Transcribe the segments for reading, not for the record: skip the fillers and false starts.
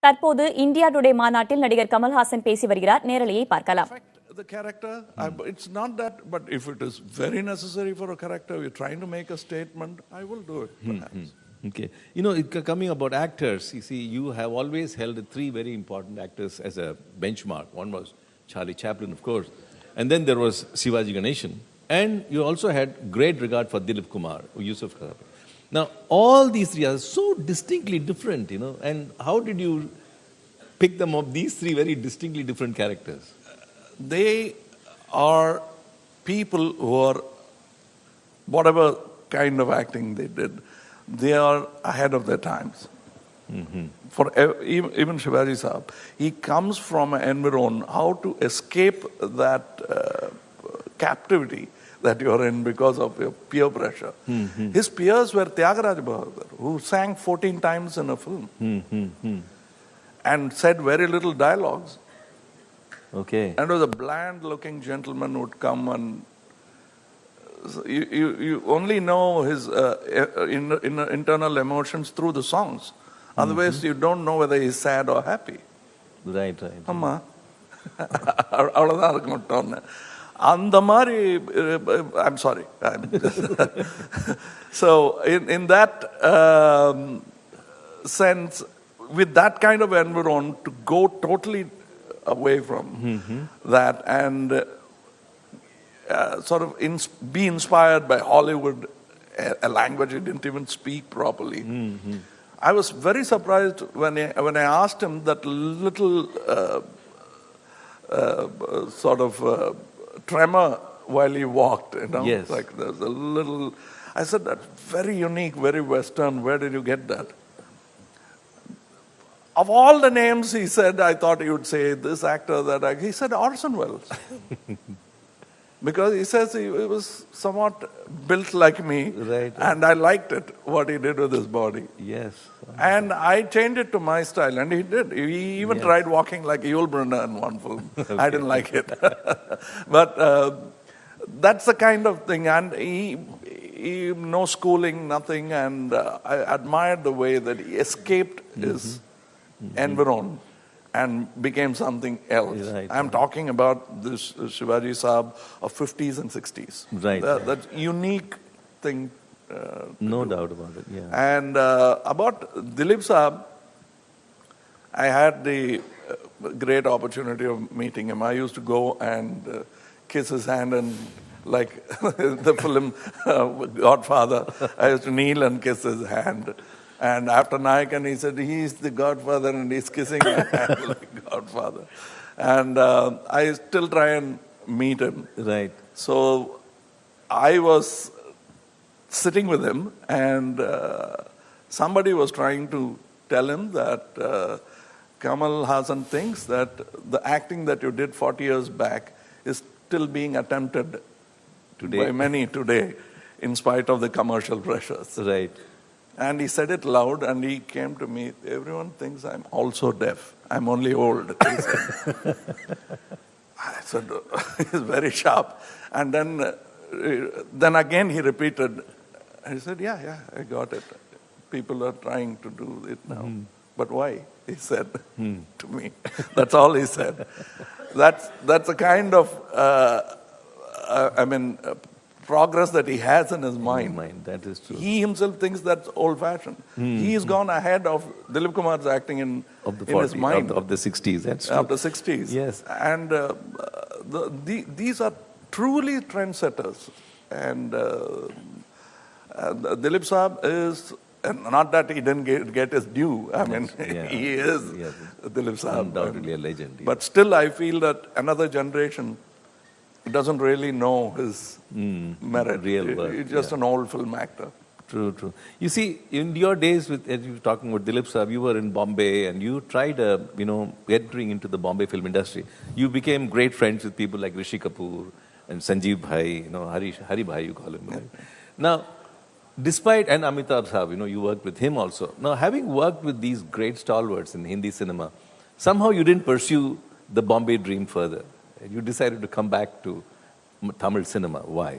தற்போது India today மாநாட்டில் நடிகர் கமல் ஹாசன் பேசி வருகிறார். நேரலையை பார்க்கலாம். The character, it's not that, but if it is very necessary for a character, you're trying to make a statement, I will do it, perhaps. Okay. Coming about actors, you see, you have always held three very important actors as a benchmark. One was Charlie Chaplin, of course, and then there was Shivaji Ganeshan, and you also had great regard for Dilip Kumar, Yusuf Khan. Now, all these three are so distinctly different, and how did you pick them up, these three very distinctly different characters? They are people who are, whatever kind of acting they did, they are ahead of their times. For even Shivaji Saab, he comes from an environment, how to escape that captivity that you're in because of your peer pressure. His peers were Tyagaraja Bahadur, who sang 14 times in a film and said very little dialogues. Okay. And was a bland-looking gentleman who would come and you only know his internal emotions through the songs. Otherwise, you don't know whether he's sad or happy. Right. Amma, அவ்வளோதான் இருக்க மாட்டோன்னு அந்த மாதிரி. I'm sorry. So in that sense, with that kind of environment, to go totally away from that and sort of be inspired by Hollywood, a language he didn't even speak properly. I was very surprised when I asked him that little sort of tremor while he walked. Yes. Like there's a little. I said, that's very unique, very Western. Where did you get that? Of all the names he said, I thought he would say this actor, that actor. He said Orson Welles. Because he says he was somewhat built like me. Right. And I liked it, what he did with his body. Yes. And I changed it to my style, and he did. He even tried walking like Yul Brynner in one film. Okay. I didn't like it. But that's the kind of thing. And he no schooling, nothing. And I admired the way that he escaped his environment and became something else. Right. I'm talking about this Shivaji Saab of 50s and 60s. Right. That unique thing. No doubt about it, yeah. And about Dilip Saab, I had the great opportunity of meeting him. I used to go and kiss his hand, and like the film Godfather, I used to kneel and kiss his hand. And after Nayakan, he said, he's the Godfather and he's kissing my hand like Godfather. And I still try and meet him. Right. So I was sitting with him, and somebody was trying to tell him that Kamal Hassan thinks that the acting that you did 40 years back is still being attempted Today. by many today, in spite of the commercial pressures. Right. And he said it loud, and he came to me. Everyone thinks I'm also deaf. I'm only old. He said. I said, he's very sharp. And then again he repeated. He said, yeah, I got it. People are trying to do it now. But why? He said to me. That's all he said. That's a kind of, progress that he has in his mind. That is true. He himself thinks that's old-fashioned. He's gone ahead of Dilip Kumar's acting in his mind. Of the 60s, that's true. Of the 60s. Yes. And these are truly trendsetters. And Dilip Saab is, and not that he didn't get his due. He is Dilip Saab. Undoubtedly a legend. Yeah. But still, I feel that another generation doesn't really know his merit. Real work. He's just an old film actor. True. You see, in your days, as you were talking about Dilip Saab, you were in Bombay and you tried, entering into the Bombay film industry. You became great friends with people like Rishi Kapoor and Sanjeev Bhai, Hari Bhai, you call him. Right? Now, despite, and Amitabh Saab, you worked with him also. Now, having worked with these great stalwarts in Hindi cinema, somehow you didn't pursue the Bombay dream further. You decided to come back to Tamil cinema. Why?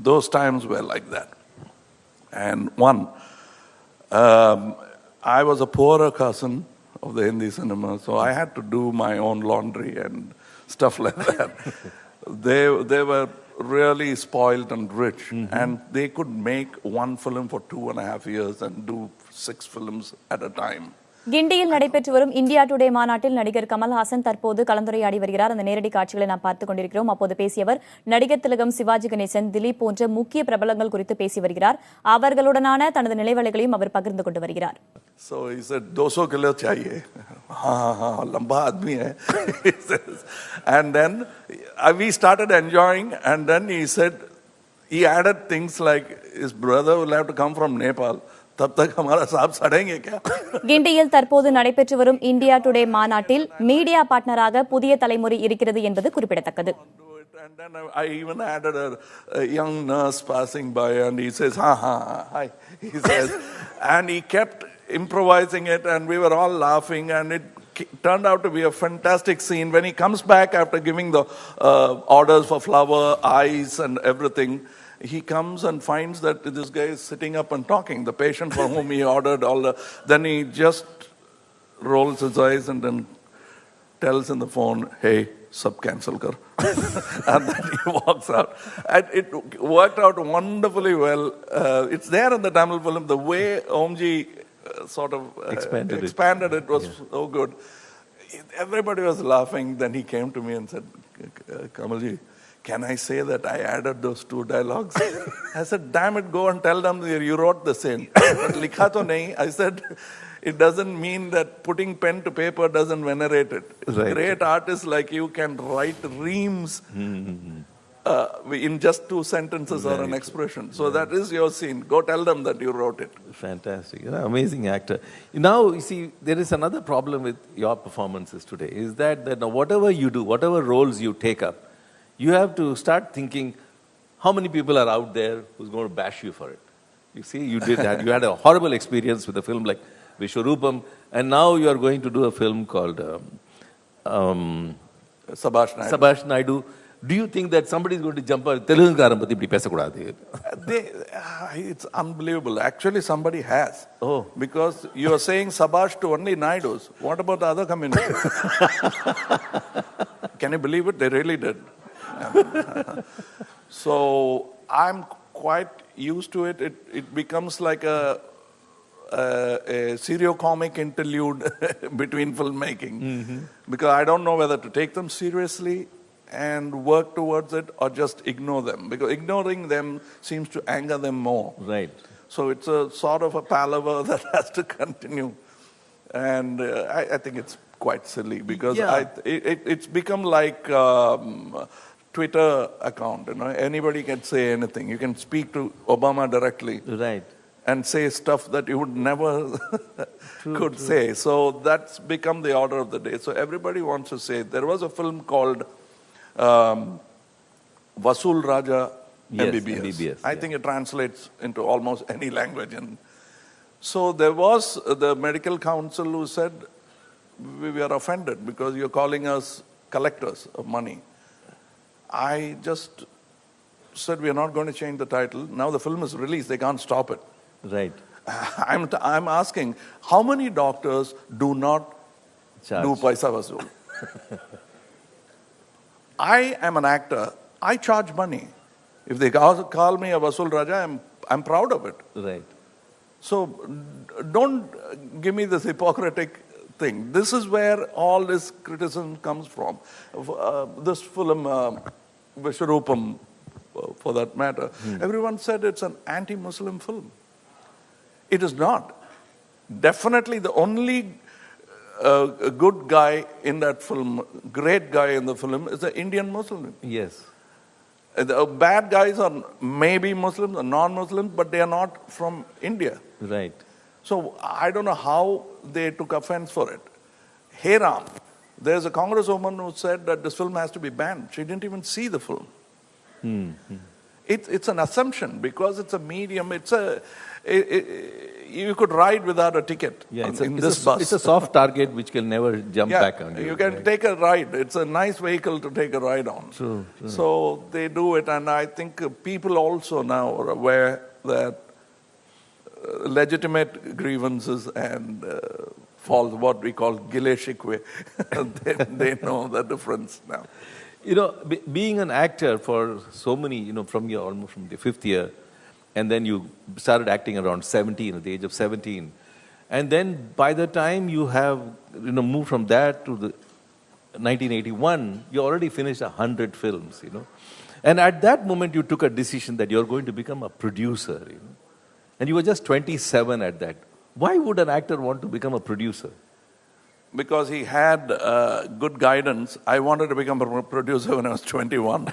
Those times were like that. And one, Um, I was a poorer cousin of the Hindi cinema, so I had to do my own laundry and stuff like that. They were really spoiled and rich, and they could make one film for 2.5 years and do 6 films at a time. கிண்டியில் நடைபெற்று வரும் India today மாநாட்டில் நடிகர் கமல் ஹாசன் தற்போது கலந்துரையாடி வருகிறார். அந்த நேரடி காட்சிகளை நாம் பார்த்துக் கொண்டிருக்கிறோம். அப்போது பேசியவர் நடிகர் திலகம், சிவாஜி கணேசன், திலீப் போன்ற முக்கிய பிரபலங்கள் குறித்து பேசி வருகிறார். அவர்களுடனான தனது நினைவலைகளையும் அவர் பகிர்ந்து கொண்டு வருகிறார். So he said, 200 kilo chahiye. हाँ, lamba आदमी है. And then we started enjoying, and then he said, he added things like his brother will have to come from Nepal. तब तक हमारा साहब सड़ेंगे क्या? கிண்டியில் தற்போது நடைபெற்று வரும் இந்தியா டுடே மாநாட்டில் மீடியா பார்ட்னராக புதிய தலைமுறை இருக்கிறது என்பது குறிப்பிடத்தக்கது. And then I even added a young nurse passing by, and he says, "Ha ha, hi." He says, and he kept improvising it, and we were all laughing, and it turned out to be a fantastic scene. When he comes back after giving the orders for flower, ice, and everything, he comes and finds that this guy is sitting up and talking, the patient for whom he ordered all the... Then he just rolls his eyes and then tells in the phone, "Hey, sub cancel kar." And then he walks out. And it worked out wonderfully well. It's there in the Tamil film. The way Omji sort of expanded it was so good. Everybody was laughing. Then he came to me and said, "Kamalji, can I say that I added those 2 dialogues?" I said, "Damn it, go and tell them that you wrote the same." But likha to nahi. I said, it doesn't mean that putting pen to paper doesn't venerate it. Right. Great artists like you can write reams in just 2 sentences or an expression. So that is your scene. Go tell them that you wrote it. Fantastic. You're an amazing actor. Now, you see, there is another problem with your performances today, is that now whatever you do, whatever roles you take up, you have to start thinking how many people are out there who's going to bash you for it. You see, you did that. You had a horrible experience with a film like Vishwarupam, and now you are going to do a film called Sabash Naidu. Do you think that somebody is going to jump out? It's unbelievable. Actually, somebody has. Oh. Because you are saying Sabash to only Naidus. What about the other community? Can you believe it? They really did. So I'm quite used to it. It becomes like a serio-comic interlude between filmmaking. Because I don't know whether to take them seriously and work towards it or just ignore them. Because ignoring them seems to anger them more. Right. So it's a sort of a palaver that has to continue. And I think it's quite silly because it's become like Twitter account. You know, anybody can say anything. You can speak to Obama directly. Right. And say stuff that you would never could say. So that's become the order of the day. So everybody wants to say. There was a film called Vasool Raja MBBS. I think it translates into almost any language. And so there was the medical council who said, we are offended because you're calling us collectors of money. I just said, we are not going to change the title. Now the film is released. They can't stop it. Right. I'm asking, how many doctors do not do paisa vasool? I am an actor. I charge money. If they call me a Vasool Raja, I'm proud of it. Right. So don't give me this hypocritic thing. This is where all this criticism comes from. This film, Vishwarupam, for that matter, everyone said it's an anti-Muslim film. It is not. Definitely the only good guy in that film, great guy in the film, is the Indian Muslim. Yes. The bad guys are maybe Muslims or non-Muslims, but they are not from India. Right. So I don't know how they took offense for it. Hey Ram, there's a congresswoman who said that this film has to be banned. She didn't even see the film. It's an assumption because it's a medium. You could ride without a ticket in this bus. It's a soft target which can never jump back on you. You can take a ride. It's a nice vehicle to take a ride on. True. So they do it, and I think people also now are aware that legitimate grievances and faults, what we call gileshikwe. They know the difference now. You know, being an actor for so many, you know, from your almost from the 5th year, and then you started acting around 17, at the age of 17. And then by the time you have, you know, moved from that to the 1981, you already finished 100 films, you know. And at that moment, you took a decision that you're going to become a producer, you know. And you were just 27 at that. Why would an actor want to become a producer? Because he had good guidance. I wanted to become a producer when I was 21.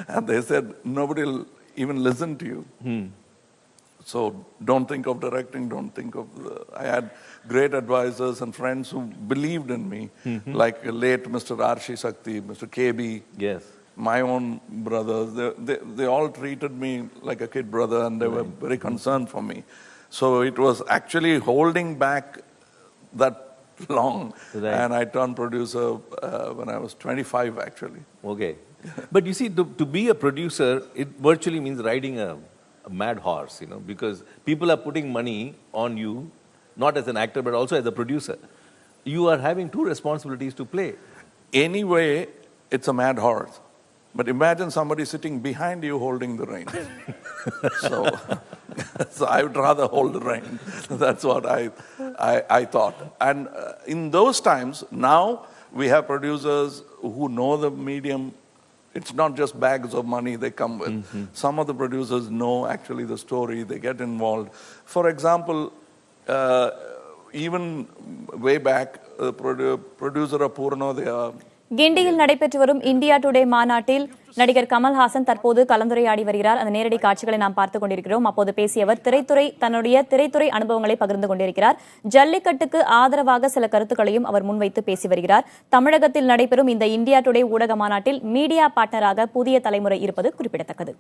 And they said, nobody will even listen to you. So don't think of directing, don't think of... I had great advisors and friends who believed in me, like late Mr. Arshi Sakti, Mr. KB. Yes. My own brothers, they all treated me like a kid brother, and they were very concerned for me. So it was actually holding back that long. Right. And I turned producer when I was 25, actually. Okay. But you see, to be a producer, it virtually means riding a mad horse, you know, because people are putting money on you, not as an actor, but also as a producer. You are having two responsibilities to play. Anyway, it's a mad horse. But imagine somebody sitting behind you holding the reins. So I would rather hold the reins. That's what I thought. And in those times, now we have producers who know the medium. It's not just bags of money they come with. Some of the producers know actually the story. They get involved. For example, even way back, producer of Purnodaya, கிண்டியில் நடைபெற்று வரும் India today மாநாட்டில் நடிகர் கமல் ஹாசன் தற்போது கலந்துரையாடி வருகிறார். அந்த நேரடி காட்சிகளை நாம் பார்த்துக் கொண்டிருக்கிறோம். அப்போது பேசிய அவர் தன்னுடைய திரைத்துறை அனுபவங்களை பகிர்ந்து கொண்டிருக்கிறார். ஜல்லிக்கட்டுக்கு ஆதரவாக சில கருத்துக்களையும் அவர் முன்வைத்து பேசி வருகிறார். தமிழகத்தில் நடைபெறும் இந்த இந்தியா டுடே ஊடக மாநாட்டில் மீடியா பார்ட்னராக புதிய தலைமுறை இருப்பது குறிப்பிடத்தக்கது.